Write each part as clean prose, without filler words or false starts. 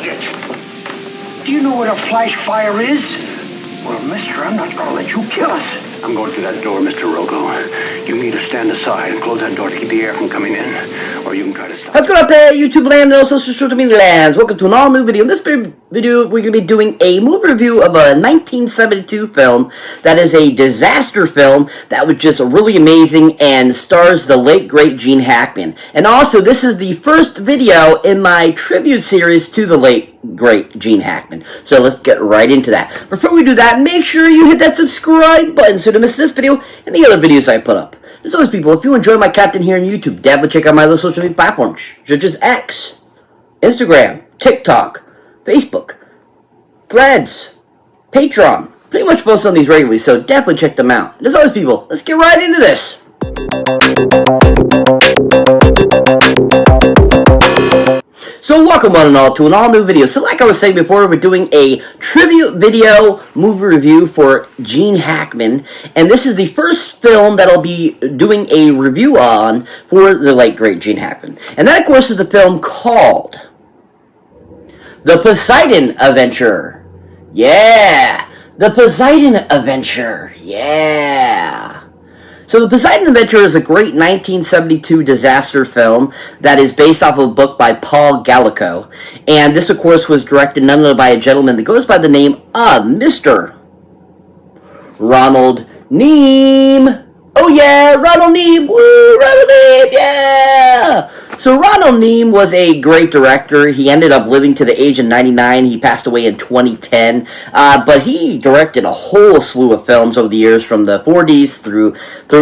built it. Do you know what a flash fire is? Well, mister, I'm not gonna let you kill us. I'm going through that door, Mr. Rogo. You need to stand aside and close that door to keep the air from coming in. Or you can try to stop. What's going up there, YouTube land and also social media lands? Welcome to an all-new video. In this video, we're going to be doing a movie review of a 1972 film that is a disaster film that was just really amazing and stars the late, great Gene Hackman. And also, this is the first video in my tribute series to the late, great Gene Hackman. So let's get right into that. Before we do that, make sure you hit that subscribe button so you don't miss this video and the other videos I put up. As always, people, if you enjoy my content here on YouTube, definitely check out my other social media platforms, such as X, Instagram, TikTok, Facebook, Threads, Patreon. Pretty much post on these regularly, so definitely check them out. And as always, people, let's get right into this. So welcome one and all to an all-new video. So like I was saying before, we're doing a tribute video movie review for Gene Hackman. And this is the first film that I'll be doing a review on for the late, great Gene Hackman. And that, of course, is the film called The Poseidon Adventure. Yeah! The Poseidon Adventure. Yeah! So The Poseidon Adventure is a great 1972 disaster film that is based off of a book by Paul Gallico. And this, of course, was directed none other by a gentleman that goes by the name of Mr. Ronald Neame. Oh yeah, Ronald Neame. Woo, Ronald Neame, yeah! So Ronald Neame was a great director. He ended up living to the age of 99. He passed away in 2010. But he directed a whole slew of films over the years, from the 40s through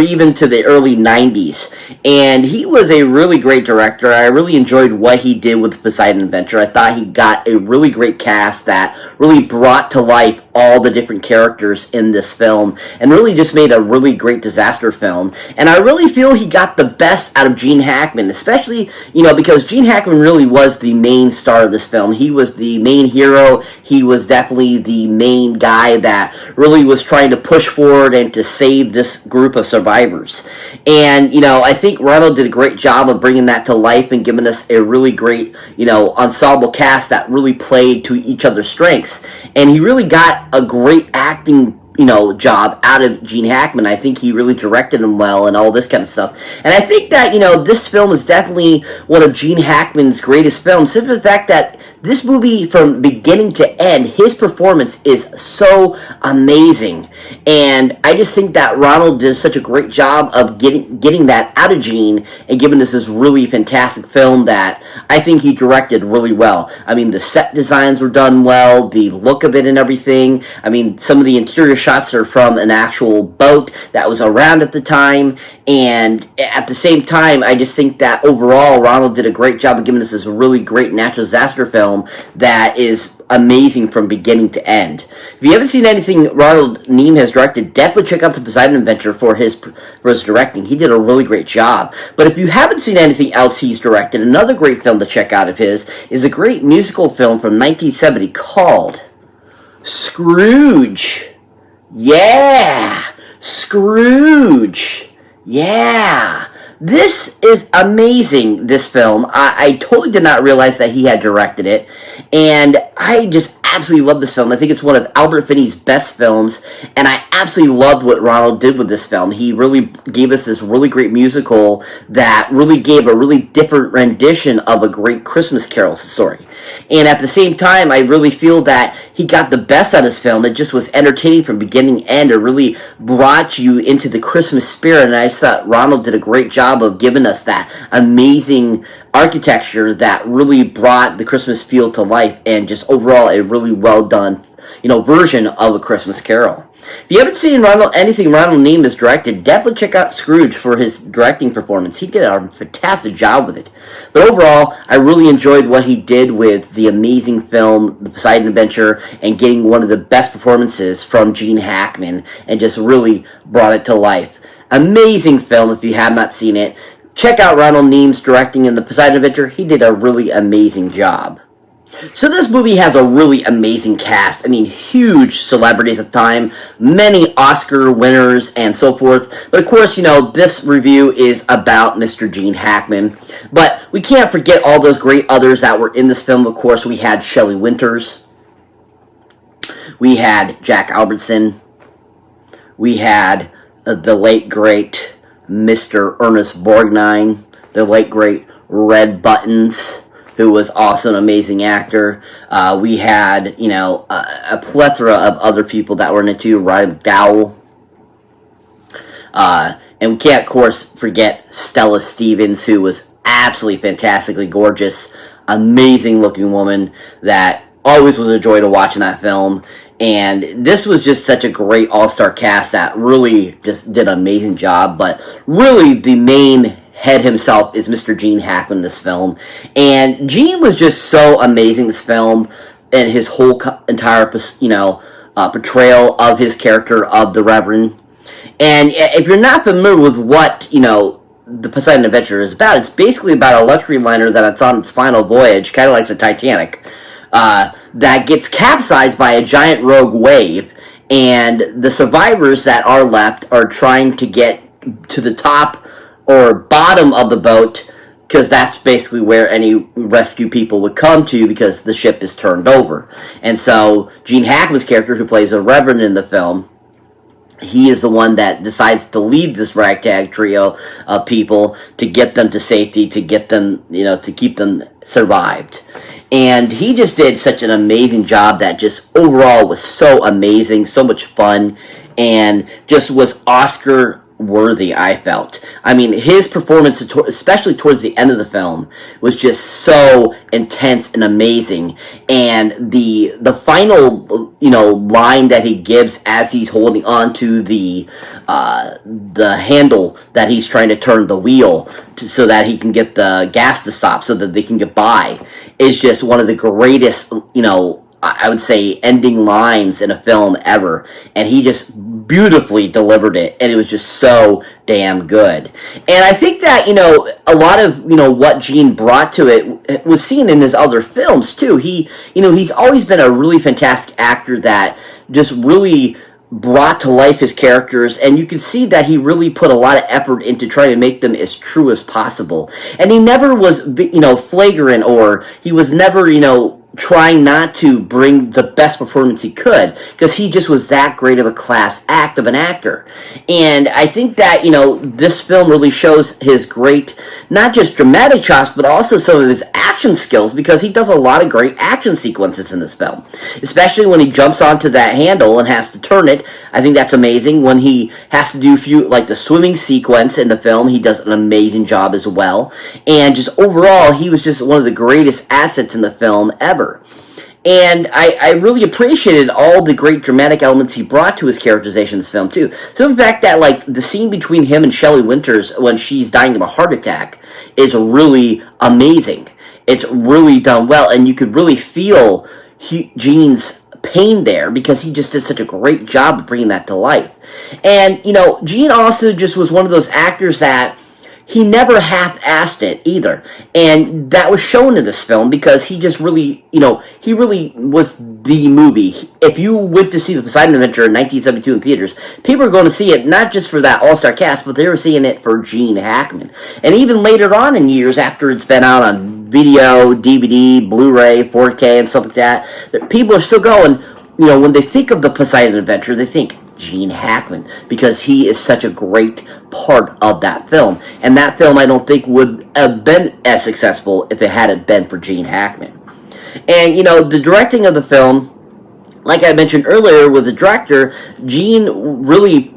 even to the early 90s. And he was a really great director. I really enjoyed what he did with Poseidon Adventure. I thought he got a really great cast that really brought to life all the different characters in this film and really just made a really great disaster film. And I really feel he got the best out of Gene Hackman, especially, you know, because Gene Hackman really was the main star of this film. He was the main hero. He was definitely the main guy that really was trying to push forward and to save this group of survivors. And, you know, I think Ronald did a great job of bringing that to life and giving us a really great, you know, ensemble cast that really played to each other's strengths. And he really got a great acting, you know, job out of Gene Hackman. I think he really directed him well and all this kind of stuff. And I think that, you know, this film is definitely one of Gene Hackman's greatest films, simply the fact that this movie, from beginning to end, his performance is so amazing. And I just think that Ronald did such a great job of getting that out of Gene and giving us this really fantastic film that I think he directed really well. I mean, the set designs were done well, the look of it and everything. I mean, some of the interior shots are from an actual boat that was around at the time. And at the same time, I just think that overall, Ronald did a great job of giving us this really great natural disaster film that is amazing from beginning to end. If you haven't seen anything Ronald Neame has directed, definitely check out The Poseidon Adventure for his directing. He did a really great job. But if you haven't seen anything else he's directed, another great film to check out of his is a great musical film from 1970 called Scrooge. Yeah! Scrooge! Yeah! This is amazing, this film. I totally did not realize that he had directed it, and I just absolutely love this film. I think it's one of Albert Finney's best films, and I absolutely loved what Ronald did with this film. He really gave us this really great musical that really gave a really different rendition of a great Christmas Carol story. And at the same time, I really feel that he got the best out of this film. It just was entertaining from beginning to end. It really brought you into the Christmas spirit, and I just thought Ronald did a great job of giving us that amazing architecture that really brought the Christmas feel to life, and just overall a really well done, you know, version of A Christmas Carol. If you haven't seen anything Ronald Neame has directed, definitely check out Scrooge for his directing performance. He did a fantastic job with it. But overall, I really enjoyed what he did with the amazing film, The Poseidon Adventure, and getting one of the best performances from Gene Hackman, and just really brought it to life. Amazing film if you have not seen it. Check out Ronald Neame's directing in The Poseidon Adventure. He did a really amazing job. So this movie has a really amazing cast. I mean, huge celebrities at the time, many Oscar winners and so forth. But of course, this review is about Mr. Gene Hackman. But we can't forget all those great others that were in this film. Of course, we had Shelley Winters. We had Jack Albertson. We had the late, great Mr. Ernest Borgnine. The late, great Red Buttons, who was also an amazing actor. We had, a plethora of other people that were in it too. Roddy McDowell. And we can't, of course, forget Stella Stevens, who was absolutely fantastically gorgeous, amazing looking woman that always was a joy to watch in that film. And this was just such a great all-star cast that really just did an amazing job. But really, the main head himself is Mr. Gene Hackman in this film. And Gene was just so amazing in this film, and his whole entire, portrayal of his character of the Reverend. And if you're not familiar with what, the Poseidon Adventure is about, it's basically about a luxury liner that it's on its final voyage, kind of like the Titanic, that gets capsized by a giant rogue wave, and the survivors that are left are trying to get to the top or bottom of the boat, because that's basically where any rescue people would come to, because the ship is turned over. And so Gene Hackman's character, who plays a Reverend in the film, he is the one that decides to lead this ragtag trio of people to get them to safety, to get them, to keep them survived. And he just did such an amazing job that just overall was so amazing, so much fun, and just was Oscar worthy, I felt. I mean, his performance, especially towards the end of the film, was just so intense and amazing. And the final, line that he gives as he's holding on to the handle that he's trying to turn the wheel so that he can get the gas to stop so that they can get by, is just one of the greatest, I would say, ending lines in a film ever. And he just beautifully delivered it, and it was just so damn good. And I think that, a lot of, what Gene brought to it was seen in his other films, too. He's always been a really fantastic actor that just really brought to life his characters, and you can see that he really put a lot of effort into trying to make them as true as possible. And he never was, flagrant, or he was never, trying not to bring the best performance he could, because he just was that great of a class act of an actor. And I think that, this film really shows his great, not just dramatic chops, but also some of his action skills, because he does a lot of great action sequences in this film. Especially when he jumps onto that handle and has to turn it. I think that's amazing. When he has to do the swimming sequence in the film, he does an amazing job as well. And just overall, he was just one of the greatest assets in the film ever. And I really appreciated all the great dramatic elements he brought to his characterization in this film, too. So, in fact, that, the scene between him and Shelley Winters when she's dying of a heart attack is really amazing. It's really done well, and you could really feel Gene's pain there, because he just did such a great job of bringing that to life. And, Gene also just was one of those actors that he never half-assed it either. And that was shown in this film, because he just really, he really was the movie. If you went to see the Poseidon Adventure in 1972 in theaters, people were going to see it not just for that all-star cast, but they were seeing it for Gene Hackman. And even later on in years, after it's been out on video, DVD, Blu-ray, 4K, and stuff like that, people are still going, when they think of the Poseidon Adventure, they think Gene Hackman, because he is such a great part of that film. And that film, I don't think, would have been as successful if it hadn't been for Gene Hackman. And, the directing of the film, like I mentioned earlier with the director, Gene really,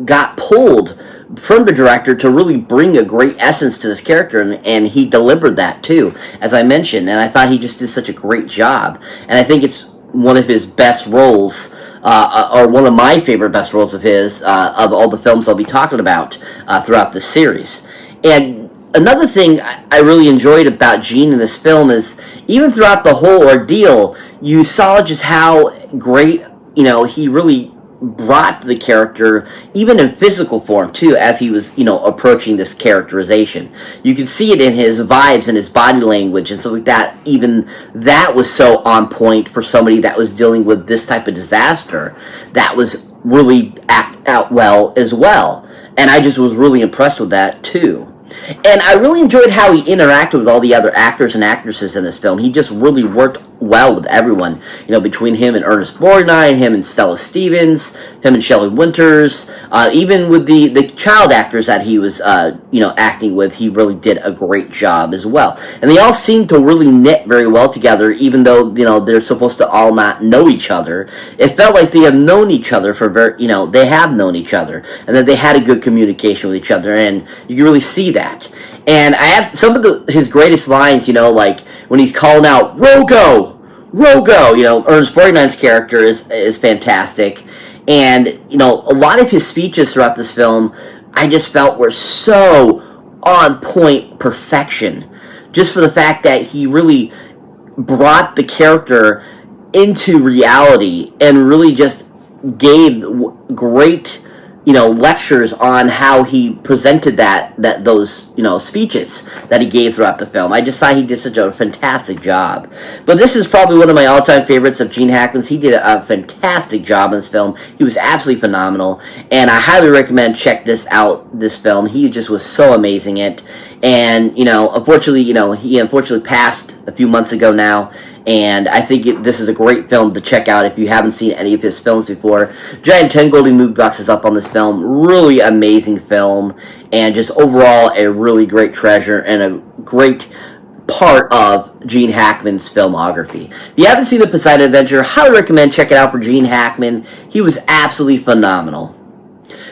got pulled from the director to really bring a great essence to this character, and he delivered that too, as I mentioned. And I thought he just did such a great job. And I think it's one of his best roles, or one of my favorite best roles of his, of all the films I'll be talking about throughout the series. And another thing I really enjoyed about Gene in this film is, even throughout the whole ordeal, you saw just how great, he really brought the character even in physical form too, as he was, approaching this characterization. You can see it in his vibes and his body language and stuff like that. Even that was so on point for somebody that was dealing with this type of disaster. That was really act out well as well. And I just was really impressed with that too. And I really enjoyed how he interacted with all the other actors and actresses in this film. He just really worked well with everyone. Between him and Ernest Borgnine, him and Stella Stevens, him and Shelley Winters, even with the child actors that he was, acting with, he really did a great job as well. And they all seemed to really knit very well together, even though, they're supposed to all not know each other. It felt like they have known each other for they have known each other, and that they had a good communication with each other, and you can really see that. And I have some of his greatest lines, like when he's calling out Rogo, Ernest Borgnine's character is fantastic. And a lot of his speeches throughout this film I just felt were so on point perfection, just for the fact that he really brought the character into reality and really just gave great lectures on how he presented those speeches that he gave throughout the film. I just thought he did such a fantastic job. But this is probably one of my all-time favorites of Gene Hackman's. He did a fantastic job in this film. He was absolutely phenomenal, and I highly recommend check this film. He just was so amazing in it. And unfortunately, he unfortunately passed a few months ago now. And I think this is a great film to check out if you haven't seen any of his films before. Giant 10 Goldie movie box is up on this film. Really amazing film. And just overall a really great treasure and a great part of Gene Hackman's filmography. If you haven't seen The Poseidon Adventure, highly recommend check it out for Gene Hackman. He was absolutely phenomenal.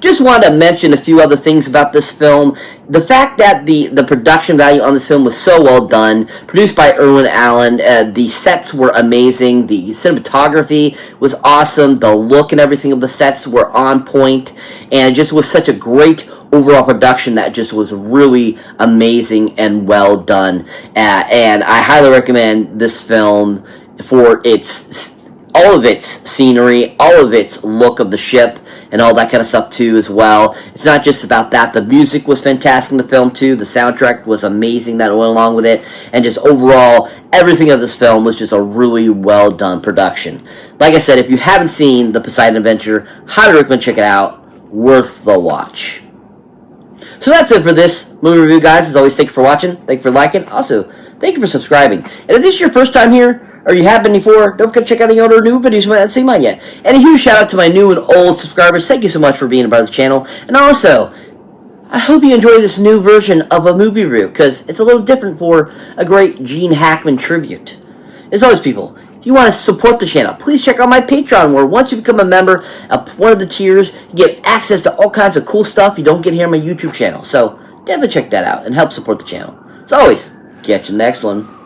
Just wanted to mention a few other things about this film. The fact that the production value on this film was so well done, produced by Irwin Allen, the sets were amazing, the cinematography was awesome, the look and everything of the sets were on point, and it just was such a great overall production that just was really amazing and well done. And I highly recommend this film for all of its scenery, all of its look of the ship, and all that kind of stuff too as well. It's not just about that. The music was fantastic in the film too. The soundtrack was amazing that went along with it. And just overall, everything of this film was just a really well done production. Like I said, if you haven't seen The Poseidon Adventure, highly recommend check it out. Worth the watch. So that's it for this movie review, guys. As always, thank you for watching. Thank you for liking. Also, thank you for subscribing. And if this is your first time here, or you have been before, don't forget to check out any other new videos you might not see mine yet. And a huge shout out to my new and old subscribers. Thank you so much for being a part of the channel. And also, I hope you enjoy this new version of a movie review, because it's a little different for a great Gene Hackman tribute. As always, people, if you want to support the channel, please check out my Patreon, where once you become a member of one of the tiers, you get access to all kinds of cool stuff you don't get here on my YouTube channel. So definitely check that out and help support the channel. As always, catch you in the next one.